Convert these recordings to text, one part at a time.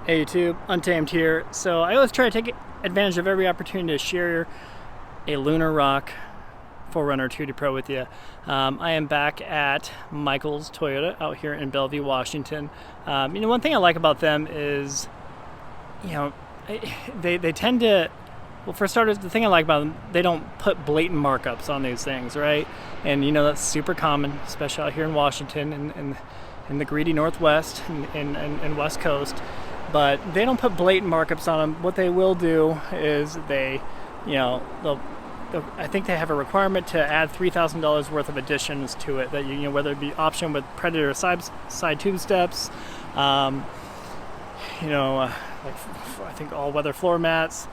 Hey YouTube, Untamed here. So I always try to take advantage of every opportunity to share a Lunar Rock 4Runner TRD Pro with you. I am back at Michael's Toyota out here in Bellevue, Washington. One thing I like about them is, they tend to, well, for starters, the thing I like about them, they don't put blatant markups on these things, right? And that's super common, especially out here in Washington and in the greedy Northwest and West Coast. But they don't put blatant markups on them. What they will do is I think they have a requirement to add $3,000 worth of additions to it. That whether it be option with Predator side tube steps, like I think all-weather floor mats,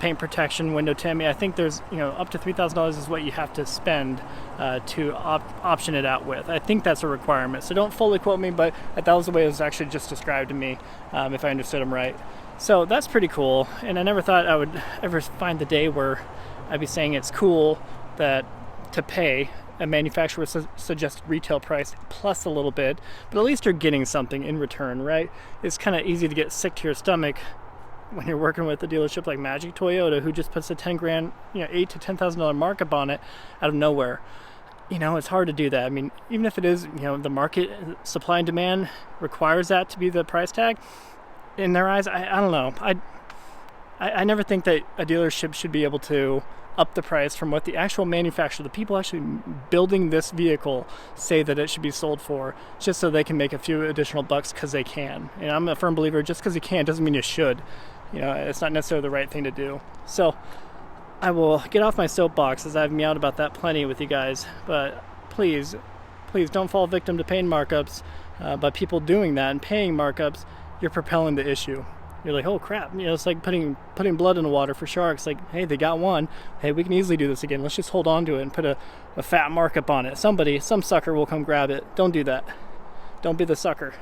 paint protection, window tint. I think there's up to $3,000 is what you have to spend to option it out with. I think that's a requirement. So don't fully quote me, but that was the way it was actually just described to me, if I understood them right. So that's pretty cool. And I never thought I would ever find the day where I'd be saying it's cool that to pay a manufacturer's suggested retail price plus a little bit, but at least you're getting something in return, right? It's kind of easy to get sick to your stomach when you're working with a dealership like Magic Toyota, who just puts a 10 grand, $8,000 to $10,000 markup on it out of nowhere. It's hard to do that. Even if it is, the market supply and demand requires that to be the price tag. In their eyes, I don't know. I never think that a dealership should be able to up the price from what the actual manufacturer, the people actually building this vehicle, say that it should be sold for, just so they can make a few additional bucks because they can. And I'm a firm believer, just because you can doesn't mean you should. It's not necessarily the right thing to do. So I will get off my soapbox, as I've meowed about that plenty with you guys, but please don't fall victim to paying markups. By people doing that and paying markups, you're propelling the issue. You're like, oh crap, it's like putting blood in the water for sharks. Like, hey, they got one. Hey, we can easily do this again. Let's just hold on to it and put a fat markup on it. Some sucker will come grab it. Don't do that. Don't be the sucker.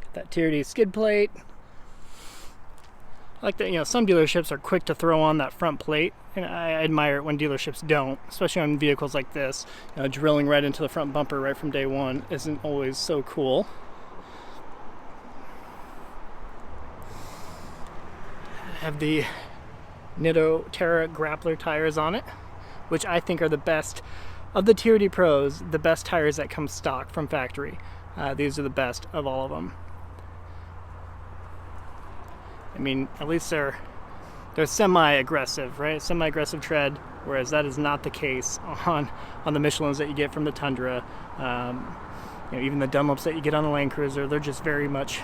Got that TRD skid plate. I like that, some dealerships are quick to throw on that front plate, and I admire it when dealerships don't, especially on vehicles like this. Drilling right into the front bumper right from day one isn't always so cool. I have the Nitto Terra Grappler tires on it, which I think are the best of the TRD Pros, the best tires that come stock from factory. These are the best of all of them. At least they're semi-aggressive, right? Semi-aggressive tread, whereas that is not the case on the Michelins that you get from the Tundra. Even the Dunlops that you get on the Land Cruiser, they're just very much,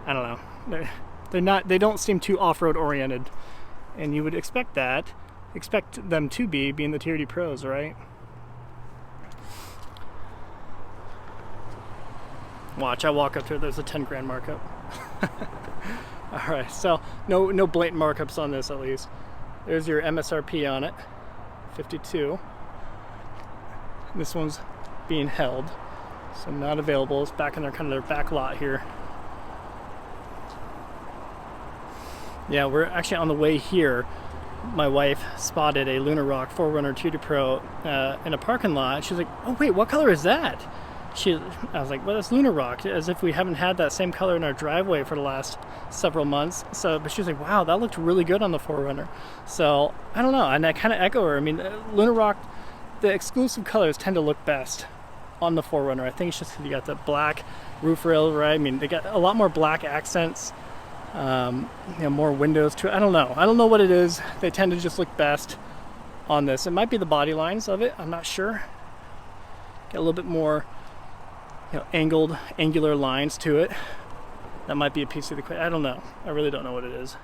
I don't know. They don't seem too off-road oriented, and you would expect them to be, being the TRD Pros, right? Watch, I walk up to it, there's a 10 grand markup. Alright, so no blatant markups on this, at least. There's your MSRP on it, 52. This one's being held, so not available. It's back in their back lot here. Yeah, we're actually on the way here. My wife spotted a Lunar Rock 4Runner TRD Pro in a parking lot. She's like, oh wait, what color is that? I was like, well, that's Lunar Rock, as if we haven't had that same color in our driveway for the last several months. But she was like, wow, that looked really good on the 4Runner. So I don't know, and I kind of echo her. Lunar Rock, the exclusive colors tend to look best on the 4Runner. I think it's just because you got the black roof rail, right? They got a lot more black accents, more windows to it. I don't know what it is. They tend to just look best on this. It might be the body lines of it, I'm not sure. Got a little bit more angular lines to it. That might be a piece of the equation. I don't know. I really don't know what it is.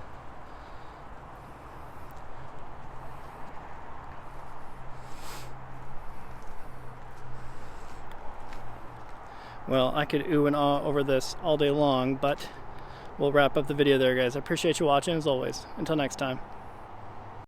Well, I could ooh and ah over this all day long, but we'll wrap up the video there, guys. I appreciate you watching, as always. Until next time.